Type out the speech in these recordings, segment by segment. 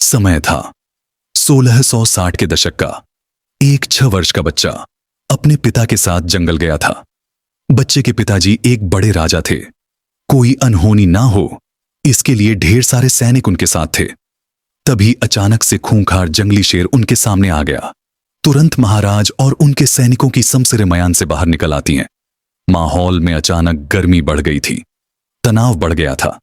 समय था 1660 के दशक का। एक 6 वर्ष का बच्चा अपने पिता के साथ जंगल गया था। बच्चे के पिताजी एक बड़े राजा थे। कोई अनहोनी ना हो इसके लिए ढेर सारे सैनिक उनके साथ थे। तभी अचानक से खूंखार जंगली शेर उनके सामने आ गया। तुरंत महाराज और उनके सैनिकों की समसिरे मयान से बाहर निकल आती हैं। माहौल में अचानक गर्मी बढ़ गई थी, तनाव बढ़ गया था।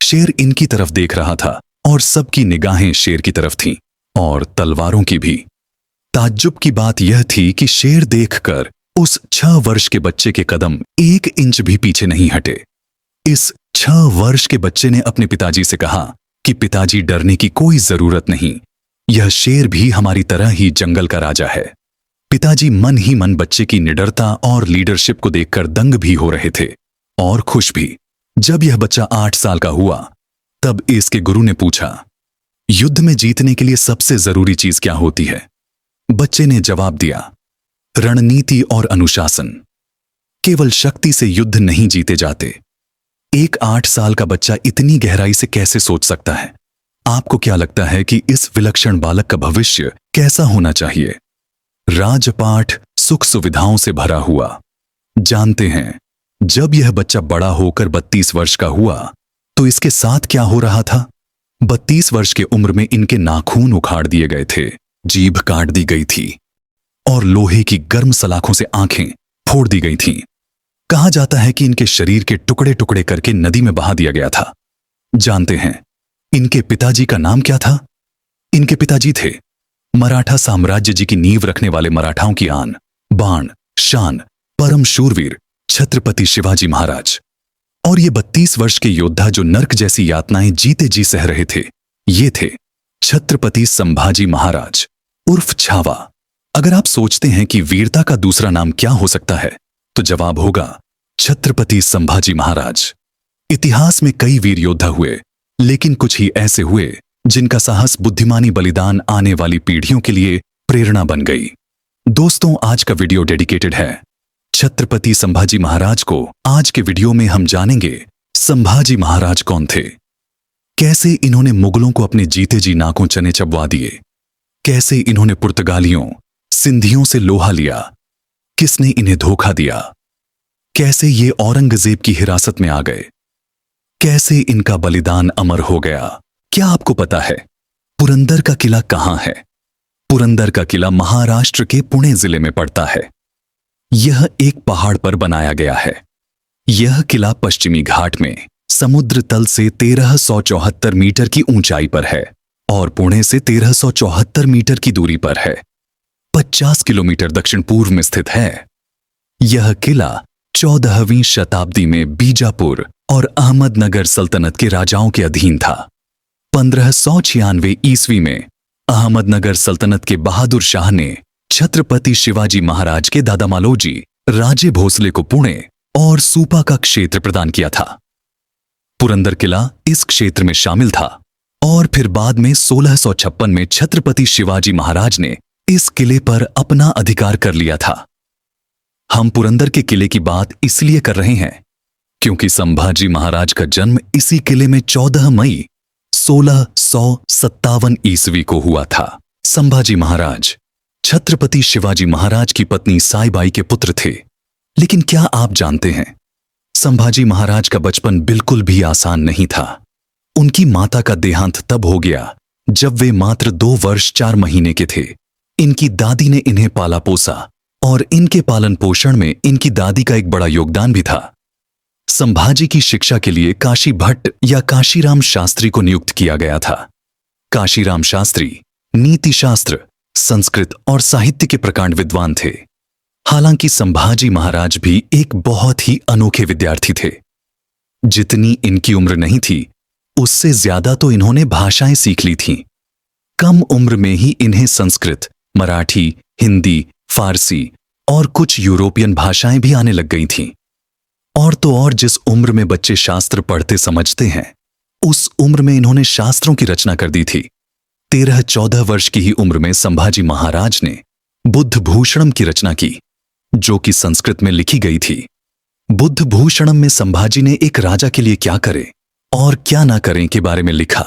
शेर इनकी तरफ देख रहा था और सबकी निगाहें शेर की तरफ थीं, और तलवारों की भी। ताज्जुब की बात यह थी कि शेर देखकर उस 6 वर्ष के बच्चे के कदम 1 इंच भी पीछे नहीं हटे। इस 6 वर्ष के बच्चे ने अपने पिताजी से कहा कि पिताजी, डरने की कोई जरूरत नहीं, यह शेर भी हमारी तरह ही जंगल का राजा है। पिताजी मन ही मन बच्चे की निडरता और लीडरशिप को देखकर दंग भी हो रहे थे और खुश भी। जब यह बच्चा 8 साल का हुआ तब इसके गुरु ने पूछा, युद्ध में जीतने के लिए सबसे जरूरी चीज क्या होती है? बच्चे ने जवाब दिया, रणनीति और अनुशासन। केवल शक्ति से युद्ध नहीं जीते जाते। एक 8 साल का बच्चा इतनी गहराई से कैसे सोच सकता है? आपको क्या लगता है कि इस विलक्षण बालक का भविष्य कैसा होना चाहिए? राजपाट सुख सुविधाओं से भरा हुआ। जानते हैं, जब यह बच्चा बड़ा होकर 32 वर्ष का हुआ तो इसके साथ क्या हो रहा था? 32 वर्ष के उम्र में इनके नाखून उखाड़ दिए गए थे, जीभ काट दी गई थी और लोहे की गर्म सलाखों से आंखें फोड़ दी गई थीं। कहा जाता है कि इनके शरीर के टुकड़े टुकड़े करके नदी में बहा दिया गया था। जानते हैं इनके पिताजी का नाम क्या था? इनके पिताजी थे मराठा साम्राज्य जी की नींव रखने वाले मराठाओं की आन, बाण, शान, परम शूरवीर छत्रपति शिवाजी महाराज। और ये 32 वर्ष के योद्धा जो नर्क जैसी यातनाएं जीते जी सह रहे थे, ये थे छत्रपति संभाजी महाराज उर्फ छावा। अगर आप सोचते हैं कि वीरता का दूसरा नाम क्या हो सकता है तो जवाब होगा छत्रपति संभाजी महाराज। इतिहास में कई वीर योद्धा हुए, लेकिन कुछ ही ऐसे हुए जिनका साहस, बुद्धिमानी, बलिदान आने वाली पीढ़ियों के लिए प्रेरणा बन गई। दोस्तों, आज का वीडियो डेडिकेटेड है छत्रपति संभाजी महाराज को। आज के वीडियो में हम जानेंगे संभाजी महाराज कौन थे, कैसे इन्होंने मुगलों को अपने जीते जी नाकों चने चबवा दिए, कैसे इन्होंने पुर्तगालियों, सिंधियों से लोहा लिया, किसने इन्हें धोखा दिया, कैसे ये औरंगजेब की हिरासत में आ गए, कैसे इनका बलिदान अमर हो गया। क्या आपको पता है पुरंदर का किला कहां है? पुरंदर का किला महाराष्ट्र के पुणे जिले में पड़ता है। यह एक पहाड़ पर बनाया गया है। यह किला पश्चिमी घाट में समुद्र तल से 1374 मीटर की ऊंचाई पर है और पुणे से 1374 मीटर की दूरी पर है। 50 किलोमीटर दक्षिण पूर्व में स्थित है। यह किला 14वीं शताब्दी में बीजापुर और अहमदनगर सल्तनत के राजाओं के अधीन था। 1596 ईस्वी में अहमदनगर सल्तनत के बहादुर शाह ने छत्रपति शिवाजी महाराज के दादा मालोजी राजे भोसले को पुणे और सूपा का क्षेत्र प्रदान किया था। पुरंदर किला इस क्षेत्र में शामिल था और फिर बाद में 1656 में छत्रपति शिवाजी महाराज ने इस किले पर अपना अधिकार कर लिया था। हम पुरंदर के किले की बात इसलिए कर रहे हैं क्योंकि संभाजी महाराज का जन्म इसी किले में 14 मई 1657 ईस्वी को हुआ था। संभाजी महाराज छत्रपति शिवाजी महाराज की पत्नी साईबाई के पुत्र थे। लेकिन क्या आप जानते हैं, संभाजी महाराज का बचपन बिल्कुल भी आसान नहीं था। उनकी माता का देहांत तब हो गया जब वे मात्र 2 वर्ष 4 महीने के थे। इनकी दादी ने इन्हें पाला पोसा और इनके पालन पोषण में इनकी दादी का एक बड़ा योगदान भी था। संभाजी की शिक्षा के लिए काशी भट्ट या काशीराम शास्त्री को नियुक्त किया गया था। काशीराम शास्त्री नीति शास्त्र, संस्कृत और साहित्य के प्रकांड विद्वान थे। हालांकि संभाजी महाराज भी एक बहुत ही अनोखे विद्यार्थी थे। जितनी इनकी उम्र नहीं थी उससे ज्यादा तो इन्होंने भाषाएं सीख ली थीं। कम उम्र में ही इन्हें संस्कृत, मराठी, हिंदी, फारसी और कुछ यूरोपियन भाषाएं भी आने लग गई थीं। और तो और जिस उम्र में बच्चे शास्त्र पढ़ते समझते हैं, उस उम्र में इन्होंने शास्त्रों की रचना कर दी थी। 13-14 वर्ष की ही उम्र में संभाजी महाराज ने बुद्ध भूषणम की रचना की, जो कि संस्कृत में लिखी गई थी। बुद्ध भूषणम में संभाजी ने एक राजा के लिए क्या करें और क्या ना करें के बारे में लिखा।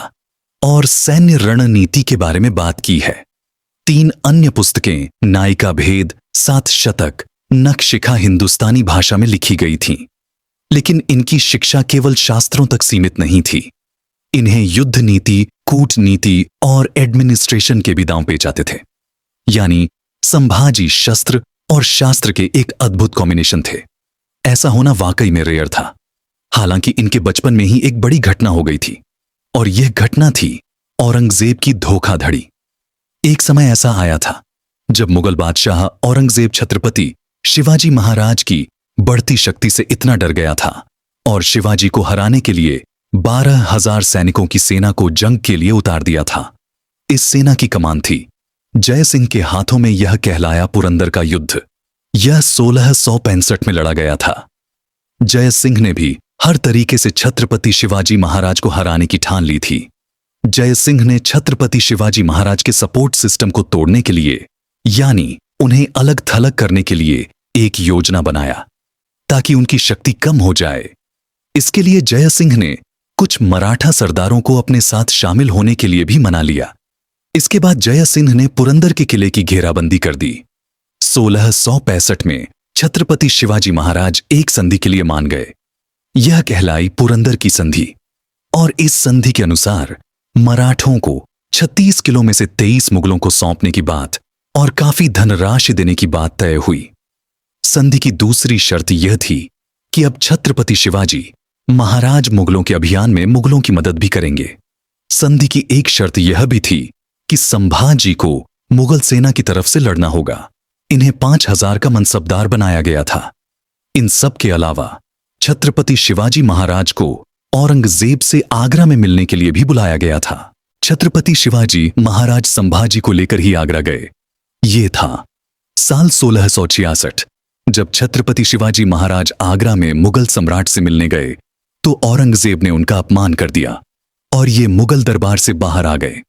और सैन्य रणनीति के बारे में बात की है। 3 अन्य पुस्तकें नायिका भेद, 7 शतक, नखशिखा हिंदुस्तानी भाषा में लिखी गई थीं। लेकिन इनकी शिक्षा केवल शास्त्रों तक सीमित नहीं थी। इन्हें युद्ध नीति, कूटनीति और एडमिनिस्ट्रेशन के भी दांव पेच आते थे। यानी संभाजी शस्त्र और शास्त्र के एक अद्भुत कॉम्बिनेशन थे। ऐसा होना वाकई में रेयर था। हालांकि इनके बचपन में ही एक बड़ी घटना हो गई थी, और यह घटना थी औरंगजेब की धोखाधड़ी। एक समय ऐसा आया था जब मुगल बादशाह औरंगजेब छत्रपति शिवाजी महाराज की बढ़ती शक्ति से इतना डर गया था और शिवाजी को हराने के लिए 12,000 सैनिकों की सेना को जंग के लिए उतार दिया था। इस सेना की कमान थी जय सिंह के हाथों में। यह कहलाया पुरंदर का युद्ध। यह 1665 में लड़ा गया था। जय सिंह ने भी हर तरीके से छत्रपति शिवाजी महाराज को हराने की ठान ली थी। जय सिंह ने छत्रपति शिवाजी महाराज के सपोर्ट सिस्टम को तोड़ने के लिए, यानी उन्हें अलग थलग करने के लिए एक योजना बनाया ताकि उनकी शक्ति कम हो जाए। इसके लिए जय सिंह ने कुछ मराठा सरदारों को अपने साथ शामिल होने के लिए भी मना लिया। इसके बाद जय सिंह ने पुरंदर के किले की घेराबंदी कर दी। 1665 में छत्रपति शिवाजी महाराज एक संधि के लिए मान गए। यह कहलाई पुरंदर की संधि, और इस संधि के अनुसार मराठों को 36 किलो में से 23 मुगलों को सौंपने की बात और काफी धनराशि देने की बात तय हुई। संधि की दूसरी शर्त यह थी कि अब छत्रपति शिवाजी महाराज मुगलों के अभियान में मुगलों की मदद भी करेंगे। संधि की एक शर्त यह भी थी कि संभाजी को मुगल सेना की तरफ से लड़ना होगा। इन्हें 5,000 का मनसबदार बनाया गया था। इन सब के अलावा छत्रपति शिवाजी महाराज को औरंगजेब से आगरा में मिलने के लिए भी बुलाया गया था। छत्रपति शिवाजी महाराज संभाजी को लेकर ही आगरा गए। ये था साल 1666। जब छत्रपति शिवाजी महाराज आगरा में मुगल सम्राट से मिलने गए तो औरंगजेब ने उनका अपमान कर दिया और ये मुगल दरबार से बाहर आ गए।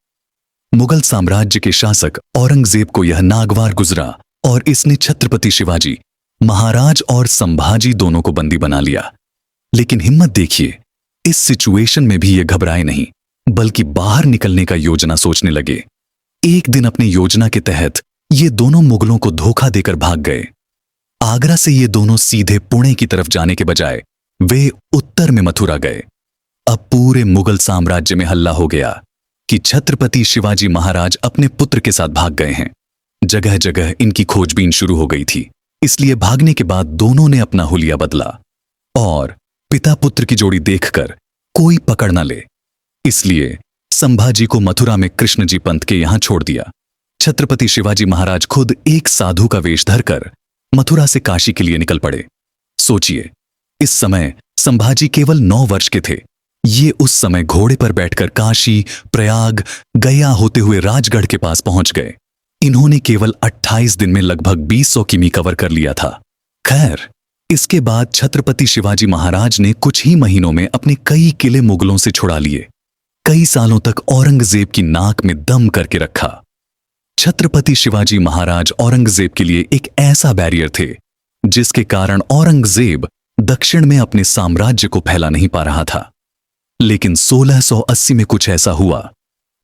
मुगल साम्राज्य के शासक औरंगजेब को यह नागवार गुजरा और इसने छत्रपति शिवाजी महाराज और संभाजी दोनों को बंदी बना लिया। लेकिन हिम्मत देखिए, इस सिचुएशन में भी ये घबराए नहीं, बल्कि बाहर निकलने का योजना सोचने लगे। एक दिन अपनी योजना के तहत ये दोनों मुगलों को धोखा देकर भाग गए। आगरा से ये दोनों सीधे पुणे की तरफ जाने के बजाय वे उत्तर में मथुरा गए। अब पूरे मुगल साम्राज्य में हल्ला हो गया कि छत्रपति शिवाजी महाराज अपने पुत्र के साथ भाग गए हैं। जगह जगह इनकी खोजबीन शुरू हो गई थी। इसलिए भागने के बाद दोनों ने अपना हुलिया बदला और पिता पुत्र की जोड़ी देखकर कोई पकड़ न ले, इसलिए संभाजी को मथुरा में कृष्ण जी पंत के यहां छोड़ दिया। छत्रपति शिवाजी महाराज खुद एक साधु का वेश धरकर मथुरा से काशी के लिए निकल पड़े। सोचिए, इस समय संभाजी केवल 9 वर्ष के थे। ये उस समय घोड़े पर बैठकर काशी, प्रयाग, गया होते हुए राजगढ़ के पास पहुंच गए। इन्होंने केवल 28 दिन में लगभग 200 किमी कवर कर लिया था। खैर, इसके बाद छत्रपति शिवाजी महाराज ने कुछ ही महीनों में अपने कई किले मुगलों से छुड़ा लिए। कई सालों तक औरंगजेब की नाक में दम करके रखा। छत्रपति शिवाजी महाराज औरंगजेब के लिए एक ऐसा बैरियर थे जिसके कारण औरंगजेब दक्षिण में अपने साम्राज्य को फैला नहीं पा रहा था। लेकिन 1680 में कुछ ऐसा हुआ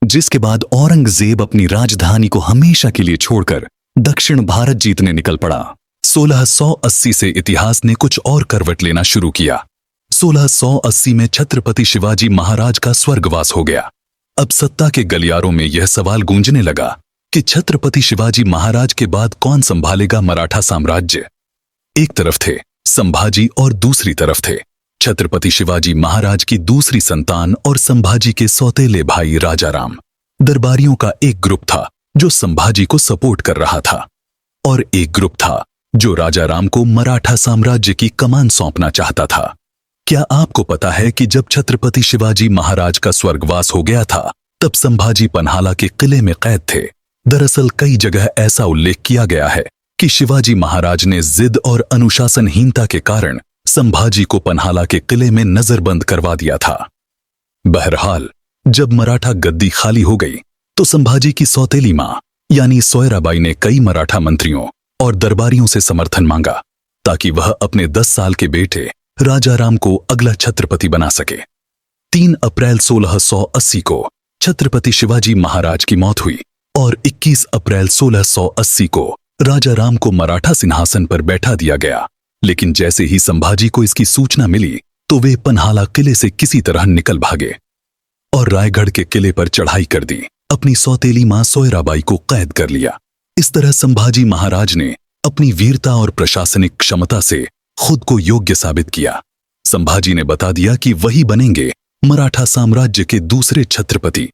जिसके बाद औरंगजेब अपनी राजधानी को हमेशा के लिए छोड़कर दक्षिण भारत जीतने निकल पड़ा। 1680 से इतिहास ने कुछ और करवट लेना शुरू किया। 1680 में छत्रपति शिवाजी महाराज का स्वर्गवास हो गया। अब सत्ता के गलियारों में यह सवाल गूंजने लगा कि छत्रपति शिवाजी महाराज के बाद कौन संभालेगा मराठा साम्राज्य। एक तरफ थे संभाजी और दूसरी तरफ थे छत्रपति शिवाजी महाराज की दूसरी संतान और संभाजी के सौतेले भाई राजाराम। दरबारियों का एक ग्रुप था जो संभाजी को सपोर्ट कर रहा था और एक ग्रुप था जो राजाराम को मराठा साम्राज्य की कमान सौंपना चाहता था। क्या आपको पता है कि जब छत्रपति शिवाजी महाराज का स्वर्गवास हो गया था तब संभाजी पन्हाला के किले में कैद थे। दरअसल कई जगह ऐसा उल्लेख किया गया है कि शिवाजी महाराज ने जिद और अनुशासनहीनता के कारण संभाजी को पन्हाला के किले में नजरबंद करवा दिया था। बहरहाल, जब मराठा गद्दी खाली हो गई तो संभाजी की सौतेली मां यानी सोयराबाई ने कई मराठा मंत्रियों और दरबारियों से समर्थन मांगा ताकि वह अपने 10 साल के बेटे राजाराम को अगला छत्रपति बना सके। 3 अप्रैल 1680 को छत्रपति शिवाजी महाराज की मौत हुई और 21 अप्रैल 1680 को राजा राम को मराठा सिंहासन पर बैठा दिया गया। लेकिन जैसे ही संभाजी को इसकी सूचना मिली तो वे पन्हाला किले से किसी तरह निकल भागे और रायगढ़ के किले पर चढ़ाई कर दी। अपनी सौतेली मां सोयराबाई को कैद कर लिया। इस तरह संभाजी महाराज ने अपनी वीरता और प्रशासनिक क्षमता से खुद को योग्य साबित किया। संभाजी ने बता दिया कि वही बनेंगे मराठा साम्राज्य के दूसरे छत्रपति।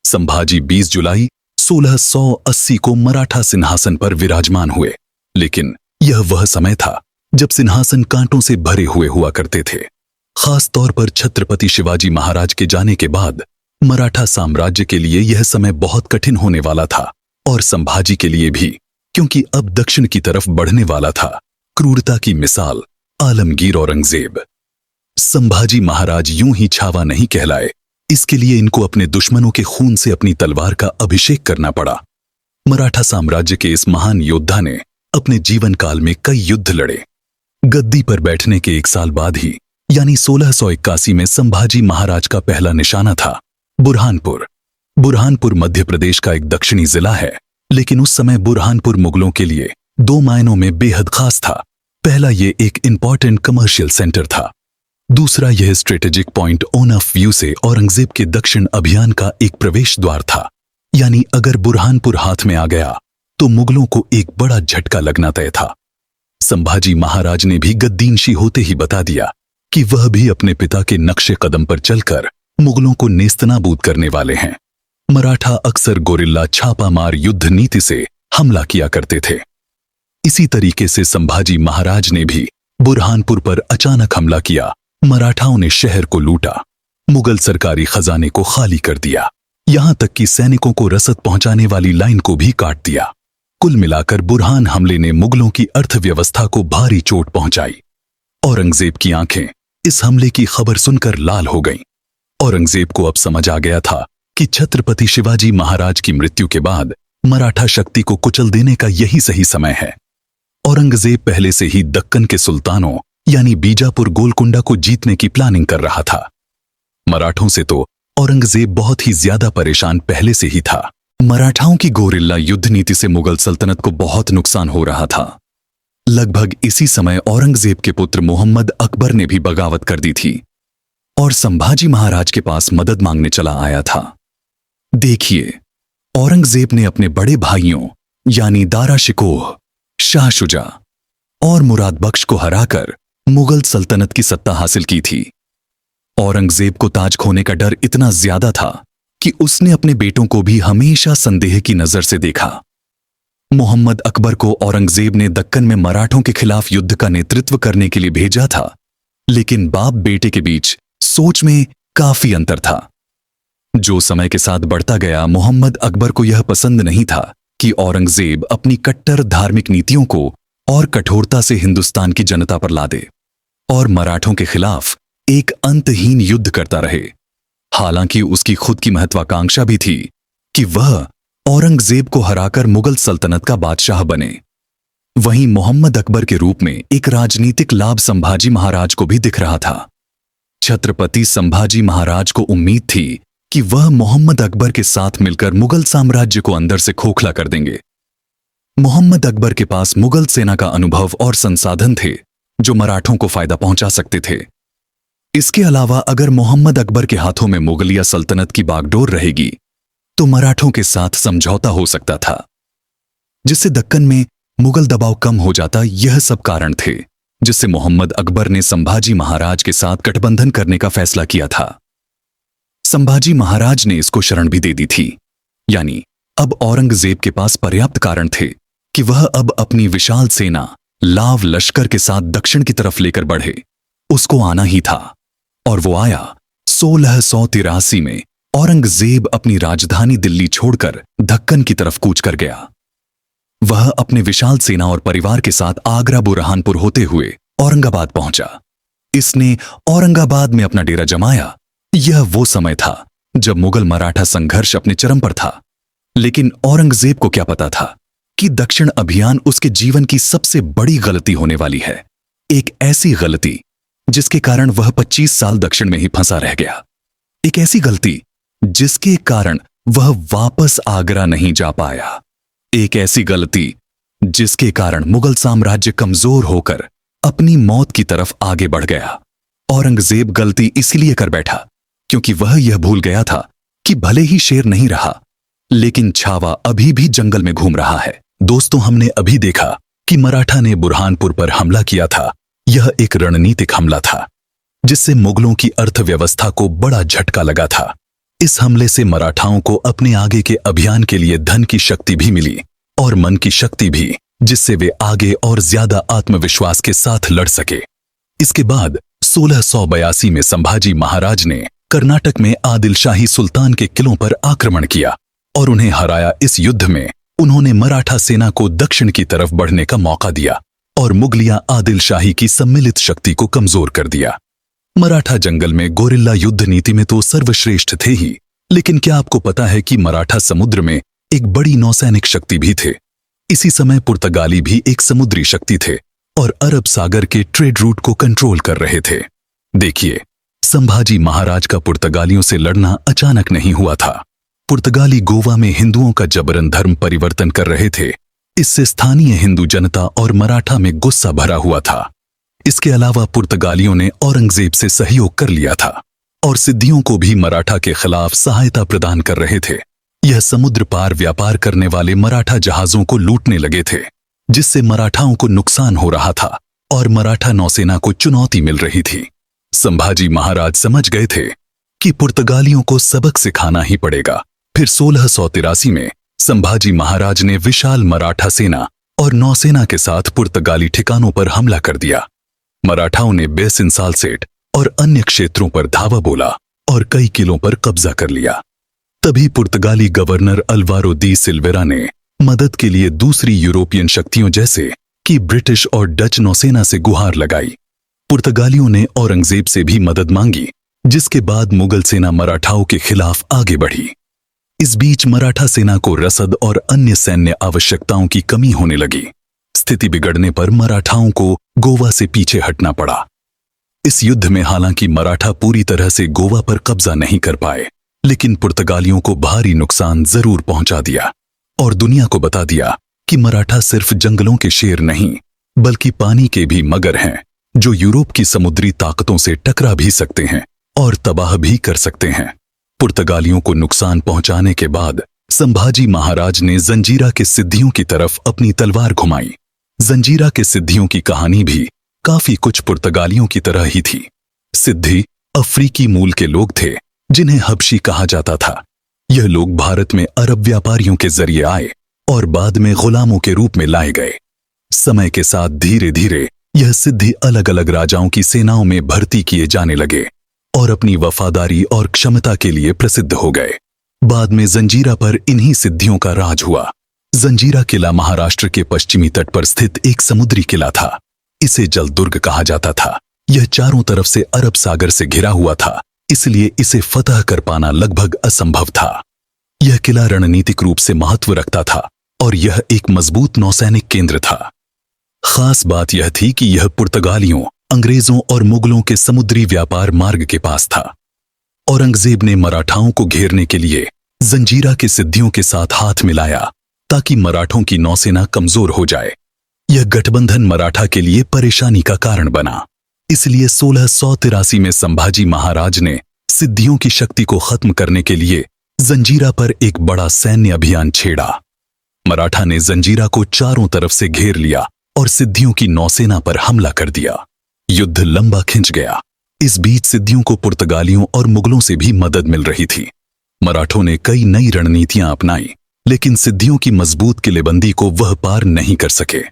संभाजी 20 जुलाई 1680 को मराठा सिंहासन पर विराजमान हुए। लेकिन यह वह समय था जब सिंहासन कांटों से भरे हुए हुआ करते थे। खास तौर पर छत्रपति शिवाजी महाराज के जाने के बाद मराठा साम्राज्य के लिए यह समय बहुत कठिन होने वाला था और संभाजी के लिए भी, क्योंकि अब दक्षिण की तरफ बढ़ने वाला था क्रूरता की मिसाल आलमगीर औरंगजेब। संभाजी महाराज यूं ही छावा नहीं कहलाए। इसके लिए इनको अपने दुश्मनों के खून से अपनी तलवार का अभिषेक करना पड़ा। मराठा साम्राज्य के इस महान योद्धा ने अपने जीवन काल में कई युद्ध लड़े। गद्दी पर बैठने के 1 साल बाद ही यानी 1681 में संभाजी महाराज का पहला निशाना था बुरहानपुर। बुरहानपुर मध्य प्रदेश का एक दक्षिणी जिला है, लेकिन उस समय बुरहानपुर मुगलों के लिए 2 मायनों में बेहद खास था। पहला, ये एक इंपॉर्टेंट कमर्शियल सेंटर था। दूसरा, यह strategic point on off view से औरंगजेब के दक्षिण अभियान का एक प्रवेश द्वार था। यानी अगर बुरहानपुर हाथ में आ गया तो मुगलों को एक बड़ा झटका लगना तय था। संभाजी महाराज ने भी गद्दीनशी होते ही बता दिया कि वह भी अपने पिता के नक्शे कदम पर चलकर मुगलों को नेस्तनाबूद करने वाले हैं। मराठा अक्सर गोरिल्ला छापामार युद्ध नीति से हमला किया करते थे। इसी तरीके से संभाजी महाराज ने भी बुरहानपुर पर अचानक हमला किया। मराठाओं ने शहर को लूटा, मुगल सरकारी खजाने को खाली कर दिया, यहां तक कि सैनिकों को रसद पहुंचाने वाली लाइन को भी काट दिया। कुल मिलाकर बुरहान हमले ने मुगलों की अर्थव्यवस्था को भारी चोट पहुंचाई। औरंगजेब की आंखें इस हमले की खबर सुनकर लाल हो गईं। औरंगजेब को अब समझ आ गया था कि छत्रपति शिवाजी महाराज की मृत्यु के बाद मराठा शक्ति को कुचल देने का यही सही समय है। औरंगजेब पहले से ही दक्कन के सुल्तानों यानी बीजापुर गोलकुंडा को जीतने की प्लानिंग कर रहा था। मराठों से तो औरंगजेब बहुत ही ज्यादा परेशान पहले से ही था। मराठाओं की गोरिल्ला युद्ध नीति से मुगल सल्तनत को बहुत नुकसान हो रहा था। लगभग इसी समय औरंगजेब के पुत्र मोहम्मद अकबर ने भी बगावत कर दी थी और संभाजी महाराज के पास मदद मांगने चला आया था। देखिए, औरंगजेब ने अपने बड़े भाइयों यानी दारा शिकोह, शाह शुजा और मुराद बख्श को हराकर मुगल सल्तनत की सत्ता हासिल की थी। औरंगजेब को ताज खोने का डर इतना ज्यादा था कि उसने अपने बेटों को भी हमेशा संदेह की नजर से देखा। मोहम्मद अकबर को औरंगजेब ने दक्कन में मराठों के खिलाफ युद्ध का नेतृत्व करने के लिए भेजा था, लेकिन बाप बेटे के बीच सोच में काफी अंतर था। जो समय के साथ बढ़ता गया, मोहम्मद अकबर को यह पसंद नहीं था कि औरंगजेब अपनी कट्टर धार्मिक नीतियों को और कठोरता से हिंदुस्तान की जनता पर ला दे और मराठों के खिलाफ एक अंतहीन युद्ध करता रहे। हालांकि उसकी खुद की महत्वाकांक्षा भी थी कि वह औरंगजेब को हराकर मुगल सल्तनत का बादशाह बने। वहीं मोहम्मद अकबर के रूप में एक राजनीतिक लाभ संभाजी महाराज को भी दिख रहा था। छत्रपति संभाजी महाराज को उम्मीद थी कि वह मोहम्मद अकबर के साथ मिलकर मुगल साम्राज्य को अंदर से खोखला कर देंगे। मोहम्मद अकबर के पास मुगल सेना का अनुभव और संसाधन थे जो मराठों को फायदा पहुंचा सकते थे। इसके अलावा अगर मोहम्मद अकबर के हाथों में मुगलिया सल्तनत की बागडोर रहेगी तो मराठों के साथ समझौता हो सकता था, जिससे दक्कन में मुगल दबाव कम हो जाता। यह सब कारण थे जिससे मोहम्मद अकबर ने संभाजी महाराज के साथ गठबंधन करने का फैसला किया था। संभाजी महाराज ने इसको शरण भी दे दी थी, यानी अब औरंगजेब के पास पर्याप्त कारण थे कि वह अब अपनी विशाल सेना लाव लश्कर के साथ दक्षिण की तरफ लेकर बढ़े। उसको आना ही था और वो आया। 1683 में औरंगजेब अपनी राजधानी दिल्ली छोड़कर दक्कन की तरफ कूच कर गया। वह अपने विशाल सेना और परिवार के साथ आगरा बुरहानपुर होते हुए औरंगाबाद पहुंचा। इसने औरंगाबाद में अपना डेरा जमाया। यह वो समय था जब मुगल मराठा संघर्ष अपने चरम पर था, लेकिन औरंगजेब को क्या पता था कि दक्षिण अभियान उसके जीवन की सबसे बड़ी गलती होने वाली है। एक ऐसी गलती जिसके कारण वह 25 साल दक्षिण में ही फंसा रह गया। एक ऐसी गलती जिसके कारण वह वापस आगरा नहीं जा पाया। एक ऐसी गलती जिसके कारण मुगल साम्राज्य कमजोर होकर अपनी मौत की तरफ आगे बढ़ गया। औरंगजेब गलती इसलिए कर बैठा क्योंकि वह यह भूल गया था कि भले ही शेर नहीं रहा, लेकिन छावा अभी भी जंगल में घूम रहा है। दोस्तों, हमने अभी देखा कि मराठा ने बुरहानपुर पर हमला किया था। यह एक रणनीतिक हमला था जिससे मुगलों की अर्थव्यवस्था को बड़ा झटका लगा था। इस हमले से मराठाओं को अपने आगे के अभियान के लिए धन की शक्ति भी मिली और मन की शक्ति भी, जिससे वे आगे और ज्यादा आत्मविश्वास के साथ लड़ सके। इसके बाद 1682 में संभाजी महाराज ने कर्नाटक में आदिल शाही सुल्तान के किलों पर आक्रमण किया और उन्हें हराया। इस युद्ध में उन्होंने मराठा सेना को दक्षिण की तरफ बढ़ने का मौका दिया और मुगलिया आदिल शाही की सम्मिलित शक्ति को कमजोर कर दिया। मराठा जंगल में गोरिल्ला युद्ध नीति में तो सर्वश्रेष्ठ थे ही, लेकिन क्या आपको पता है कि मराठा समुद्र में एक बड़ी नौसैनिक शक्ति भी थे। इसी समय पुर्तगाली भी एक समुद्री शक्ति थे और अरब सागर के ट्रेड रूट को कंट्रोल कर रहे थे। देखिए, संभाजी महाराज का पुर्तगालियों से लड़ना अचानक नहीं हुआ था। पुर्तगाली गोवा में हिंदुओं का जबरन धर्म परिवर्तन कर रहे थे। इससे स्थानीय हिंदू जनता और मराठा में गुस्सा भरा हुआ था। इसके अलावा पुर्तगालियों ने औरंगजेब से सहयोग कर लिया था और सिद्धियों को भी मराठा के खिलाफ सहायता प्रदान कर रहे थे। यह समुद्र पार व्यापार करने वाले मराठा जहाजों को लूटने लगे थे, जिससे मराठाओं को नुकसान हो रहा था और मराठा नौसेना को चुनौती मिल रही थी। संभाजी महाराज समझ गए थे कि पुर्तगालियों को सबक सिखाना ही पड़ेगा। फिर 1683 में संभाजी महाराज ने विशाल मराठा सेना और नौसेना के साथ पुर्तगाली ठिकानों पर हमला कर दिया। मराठाओं ने बेसिनसालसेट और अन्य क्षेत्रों पर धावा बोला और कई किलों पर कब्जा कर लिया। तभी पुर्तगाली गवर्नर अल्वारो दी सिल्वेरा ने मदद के लिए दूसरी यूरोपियन शक्तियों जैसे कि ब्रिटिश और डच नौसेना से गुहार लगाई। पुर्तगालियों ने औरंगजेब से भी मदद मांगी, जिसके बाद मुगल सेना मराठाओं के खिलाफ आगे बढ़ी। इस बीच मराठा सेना को रसद और अन्य सैन्य आवश्यकताओं की कमी होने लगी। स्थिति बिगड़ने पर मराठाओं को गोवा से पीछे हटना पड़ा। इस युद्ध में हालांकि मराठा पूरी तरह से गोवा पर कब्जा नहीं कर पाए, लेकिन पुर्तगालियों को भारी नुकसान जरूर पहुंचा दिया और दुनिया को बता दिया कि मराठा सिर्फ जंगलों के शेर नहीं, बल्कि पानी के भी मगर हैं, जो यूरोप की समुद्री ताकतों से टकरा भी सकते हैं और तबाह भी कर सकते हैं। पुर्तगालियों को नुकसान पहुंचाने के बाद संभाजी महाराज ने जंजीरा के सिद्धियों की तरफ अपनी तलवार घुमाई। जंजीरा के सिद्धियों की कहानी भी काफी कुछ पुर्तगालियों की तरह ही थी। सिद्धी अफ्रीकी मूल के लोग थे जिन्हें हबशी कहा जाता था। यह लोग भारत में अरब व्यापारियों के जरिए आए और बाद में गुलामों के रूप में लाए गए। समय के साथ धीरे धीरे यह सिद्धि अलग अलग राजाओं की सेनाओं में भर्ती किए जाने लगे और अपनी वफादारी और क्षमता के लिए प्रसिद्ध हो गए। बाद में जंजीरा पर इन्हीं सिद्धियों का राज हुआ। जंजीरा किला महाराष्ट्र के पश्चिमी तट पर स्थित एक समुद्री किला था। इसे जल दुर्ग कहा जाता था। यह चारों तरफ से अरब सागर से घिरा हुआ था, इसलिए इसे फतह कर पाना लगभग असंभव था। यह किला रणनीतिक रूप से महत्व रखता था और यह एक मजबूत नौसैनिक केंद्र था। खास बात यह थी कि यह पुर्तगालियों, अंग्रेजों और मुगलों के समुद्री व्यापार मार्ग के पास था। औरंगजेब ने मराठाओं को घेरने के लिए जंजीरा के सिद्धियों के साथ हाथ मिलाया ताकि मराठों की नौसेना कमजोर हो जाए। यह गठबंधन मराठा के लिए परेशानी का कारण बना। इसलिए 1683 में संभाजी महाराज ने सिद्धियों की शक्ति को खत्म करने के लिए जंजीरा पर एक बड़ा सैन्य अभियान छेड़ा। मराठा ने जंजीरा को चारों तरफ से घेर लिया और सिद्धियों की नौसेना पर हमला कर दिया। युद्ध लंबा खिंच गया। इस बीच सिद्धियों को पुर्तगालियों और मुगलों से भी मदद मिल रही थी। मराठों ने कई नई रणनीतियां अपनाई, लेकिन सिद्धियों की मजबूत किलेबंदी को वह पार नहीं कर सके।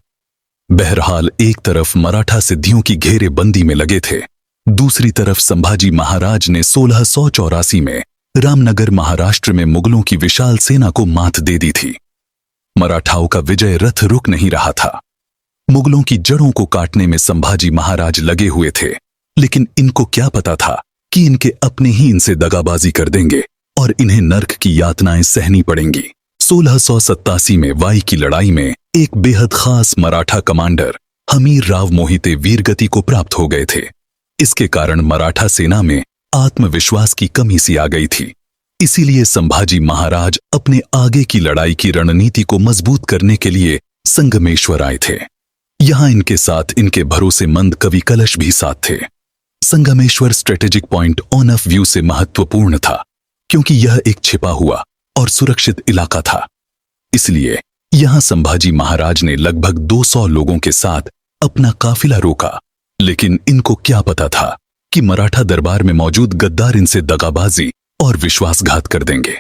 बहरहाल एक तरफ मराठा सिद्धियों की घेरेबंदी में लगे थे, दूसरी तरफ संभाजी महाराज ने 1684 में रामनगर महाराष्ट्र में मुगलों की विशाल सेना को मात दे दी थी। मराठाओं का विजय रथ रुक नहीं रहा था। मुगलों की जड़ों को काटने में संभाजी महाराज लगे हुए थे, लेकिन इनको क्या पता था कि इनके अपने ही इनसे दगाबाजी कर देंगे और इन्हें नर्क की यातनाएं सहनी पड़ेंगी। 1687 में वाई की लड़ाई में एक बेहद खास मराठा कमांडर हमीर राव मोहिते वीरगति को प्राप्त हो गए थे। इसके कारण मराठा सेना में आत्मविश्वास की कमी सी आ गई थी। इसीलिए संभाजी महाराज अपने आगे की लड़ाई की रणनीति को मजबूत करने के लिए संगमेश्वर आए थे। यहां इनके साथ इनके भरोसेमंद कवि कलश भी साथ थे। Sangameshwar strategic point on off view से महत्वपूर्ण था, क्योंकि यह एक छिपा हुआ और सुरक्षित इलाका था। इसलिए यहां संभाजी महाराज ने लगभग 200 लोगों के साथ अपना काफिला रोका। लेकिन इनको क्या पता था कि मराठा दरबार में मौजूद गद्दार इनसे दगाबाजी और विश्वासघात कर देंगे।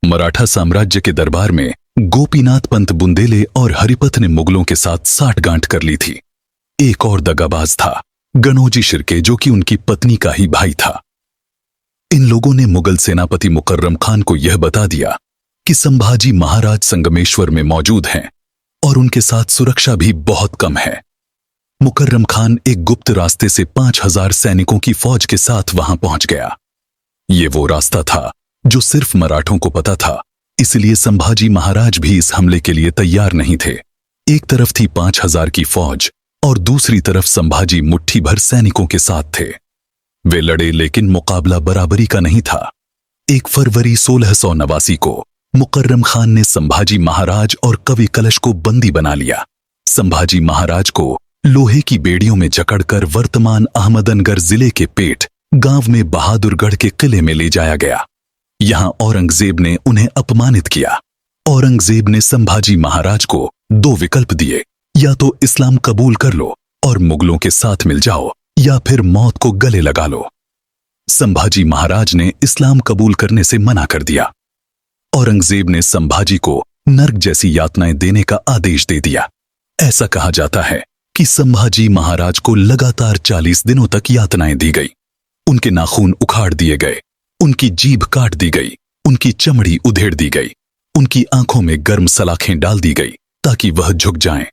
मराठा साम्राज्य के दरबार में गोपीनाथ पंत बुंदेले और हरिपत ने मुगलों के साथ साठगांठ कर ली थी। एक और दगाबाज था गणोजी शिर्के, जो कि उनकी पत्नी का ही भाई था। इन लोगों ने मुगल सेनापति मुकर्रम खान को यह बता दिया कि संभाजी महाराज संगमेश्वर में मौजूद हैं और उनके साथ सुरक्षा भी बहुत कम है। मुकर्रम खान एक गुप्त रास्ते से 5000 सैनिकों की फौज के साथ वहां पहुंच गया। ये वो रास्ता था जो सिर्फ मराठों को पता था, इसलिए संभाजी महाराज भी इस हमले के लिए तैयार नहीं थे। एक तरफ थी 5000 की फौज और दूसरी तरफ संभाजी मुट्ठी भर सैनिकों के साथ थे। वे लड़े, लेकिन मुकाबला बराबरी का नहीं था। 1 फरवरी 1689 को मुकर्रम खान ने संभाजी महाराज और कवि कलश को बंदी बना लिया। संभाजी महाराज को लोहे की बेड़ियों में जकड़कर वर्तमान अहमदनगर जिले के पेट गांव में बहादुरगढ़ के किले में ले जाया गया। यहां औरंगजेब ने उन्हें अपमानित किया। औरंगजेब ने संभाजी महाराज को 2 विकल्प दिए, या तो इस्लाम कबूल कर लो और मुगलों के साथ मिल जाओ, या फिर मौत को गले लगा लो। संभाजी महाराज ने इस्लाम कबूल करने से मना कर दिया। औरंगजेब ने संभाजी को नर्क जैसी यातनाएं देने का आदेश दे दिया। ऐसा कहा जाता है कि संभाजी महाराज को लगातार 40 दिनों तक यातनाएं दी गई। उनके नाखून उखाड़ दिए गए, उनकी जीभ काट दी गई, उनकी चमड़ी उधेड़ दी गई, उनकी आंखों में गर्म सलाखें डाल दी गई ताकि वह झुक जाएं।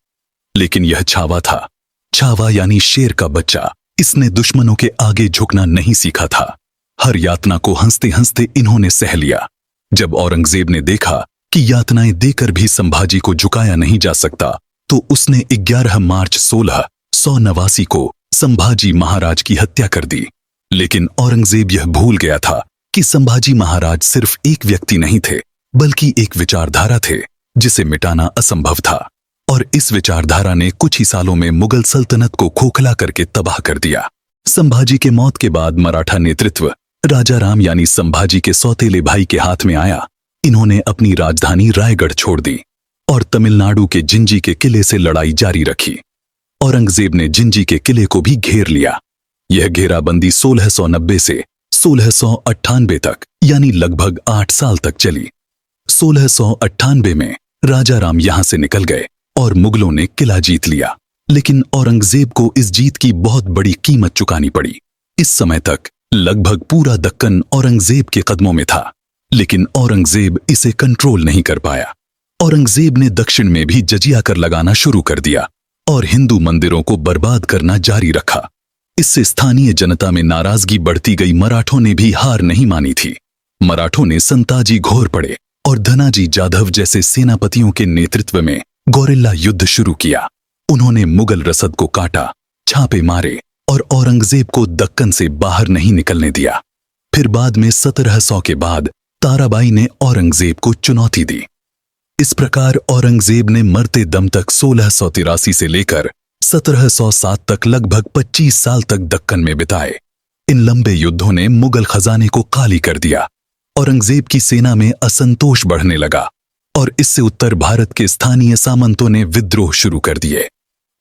लेकिन यह छावा था। छावा यानी शेर का बच्चा। इसने दुश्मनों के आगे झुकना नहीं सीखा था। हर यातना को हंसते हंसते इन्होंने सह लिया। जब औरंगजेब ने देखा कि यातनाएं देकर भी संभाजी को झुकाया नहीं जा सकता, तो उसने 11 मार्च 1689 को संभाजी महाराज की हत्या कर दी। लेकिन औरंगजेब यह भूल गया था कि संभाजी महाराज सिर्फ एक व्यक्ति नहीं थे, बल्कि एक विचारधारा थे जिसे मिटाना असंभव था। और इस विचारधारा ने कुछ ही सालों में मुगल सल्तनत को खोखला करके तबाह कर दिया। संभाजी के मौत के बाद मराठा नेतृत्व राजा राम यानी संभाजी के सौतेले भाई के हाथ में आया। इन्होंने अपनी राजधानी रायगढ़ छोड़ दी और तमिलनाडु के जिंजी के किले से लड़ाई जारी रखी। औरंगजेब ने जिंजी के किले को भी घेर लिया। यह घेराबंदी 1690 से 1698 तक यानी लगभग 8 साल तक चली। 1698 में राजा राम यहां से निकल गए और मुगलों ने किला जीत लिया। लेकिन औरंगजेब को इस जीत की बहुत बड़ी कीमत चुकानी पड़ी। इस समय तक लगभग पूरा दक्कन औरंगजेब के कदमों में था, लेकिन औरंगजेब इसे कंट्रोल नहीं कर पाया। औरंगजेब ने दक्षिण में भी जजिया कर लगाना शुरू कर दिया और हिंदू मंदिरों को बर्बाद करना जारी रखा। इससे स्थानीय जनता में नाराजगी बढ़ती गई। मराठों ने भी हार नहीं मानी थी। मराठों ने संताजी घोरपड़े और धनाजी जाधव जैसे सेनापतियों के नेतृत्व में गोरिल्ला युद्ध शुरू किया। उन्होंने मुगल रसद को काटा, छापे मारे और औरंगजेब को दक्कन से बाहर नहीं निकलने दिया। फिर बाद में 1700 के बाद ताराबाई ने औरंगजेब को चुनौती दी। इस प्रकार औरंगजेब ने मरते दम तक 1683 से लेकर 1707 तक लगभग 25 साल तक दक्कन में बिताए। इन लंबे युद्धों ने मुगल खजाने को खाली कर दिया। औरंगजेब की सेना में असंतोष बढ़ने लगा और इससे उत्तर भारत के स्थानीय सामंतों ने विद्रोह शुरू कर दिए।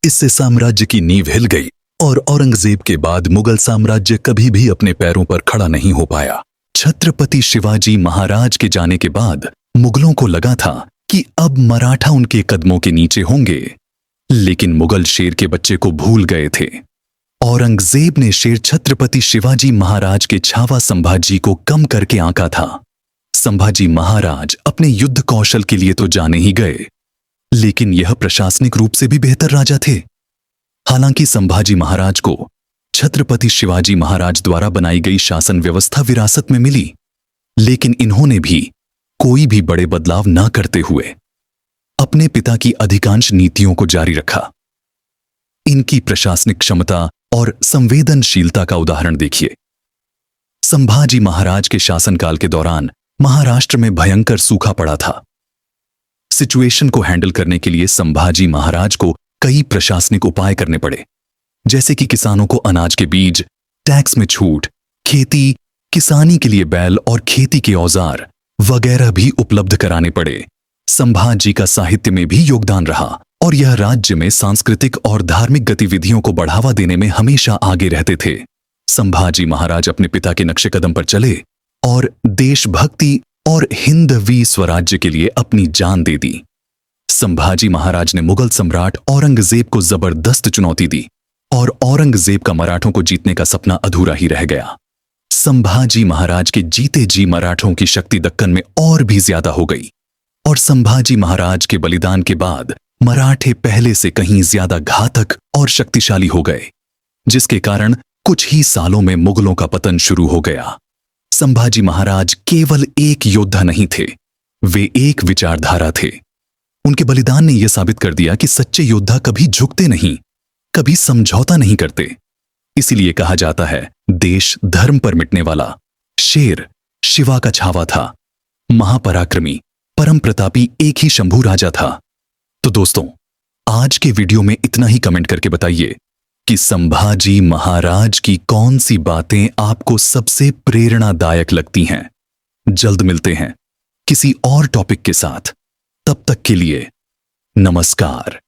इससे साम्राज्य की नींव हिल गई और औरंगजेब के बाद मुगल साम्राज्य कभी भी अपने पैरों पर खड़ा नहीं हो पाया। छत्रपति शिवाजी महाराज के जाने के बाद मुगलों को लगा था कि अब मराठा उनके कदमों के नीचे होंगे, लेकिन मुगल शेर के बच्चे को भूल गए थे। औरंगजेब ने शेर छत्रपति शिवाजी महाराज के छावा संभाजी को कम करके आंका था। संभाजी महाराज अपने युद्ध कौशल के लिए तो जाने ही गए, लेकिन यह प्रशासनिक रूप से भी बेहतर राजा थे। हालांकि संभाजी महाराज को छत्रपति शिवाजी महाराज द्वारा बनाई गई शासन व्यवस्था विरासत में मिली, लेकिन इन्होंने भी कोई भी बड़े बदलाव न करते हुए अपने पिता की अधिकांश नीतियों को जारी रखा। इनकी प्रशासनिक क्षमता और संवेदनशीलता का उदाहरण देखिए। संभाजी महाराज के शासनकाल के दौरान महाराष्ट्र में भयंकर सूखा पड़ा था। सिचुएशन को हैंडल करने के लिए संभाजी महाराज को कई प्रशासनिक उपाय करने पड़े, जैसे कि किसानों को अनाज के बीज, टैक्स में छूट, खेती, किसानी के लिए बैल और खेती के औजार वगैरह भी उपलब्ध कराने पड़े। संभाजी का साहित्य में भी योगदान रहा और यह राज्य में सांस्कृतिक और धार्मिक गतिविधियों को बढ़ावा देने में हमेशा आगे रहते थे। संभाजी महाराज अपने पिता के नक्शे कदम पर चले और देशभक्ति और हिंदवी स्वराज्य के लिए अपनी जान दे दी। संभाजी महाराज ने मुगल सम्राट औरंगजेब को जबरदस्त चुनौती दी और औरंगजेब का मराठों को जीतने का सपना अधूरा ही रह गया। संभाजी महाराज के जीते जी मराठों की शक्ति दक्कन में और भी ज्यादा हो गई और संभाजी महाराज के बलिदान के बाद मराठे पहले से कहीं ज्यादा घातक और शक्तिशाली हो गए, जिसके कारण कुछ ही सालों में मुगलों का पतन शुरू हो गया। संभाजी महाराज केवल एक योद्धा नहीं थे, वे एक विचारधारा थे। उनके बलिदान ने यह साबित कर दिया कि सच्चे योद्धा कभी झुकते नहीं, कभी समझौता नहीं करते। इसीलिए कहा जाता है, देश धर्म पर मिटने वाला शेर शिवा का छावा था। महापराक्रमी परम प्रतापी एक ही शंभू राजा था। तो दोस्तों, आज के वीडियो में इतना ही। कमेंट करके बताइए कि संभाजी महाराज की कौन सी बातें आपको सबसे प्रेरणादायक लगती हैं। जल्द मिलते हैं किसी और टॉपिक के साथ। तब तक के लिए नमस्कार।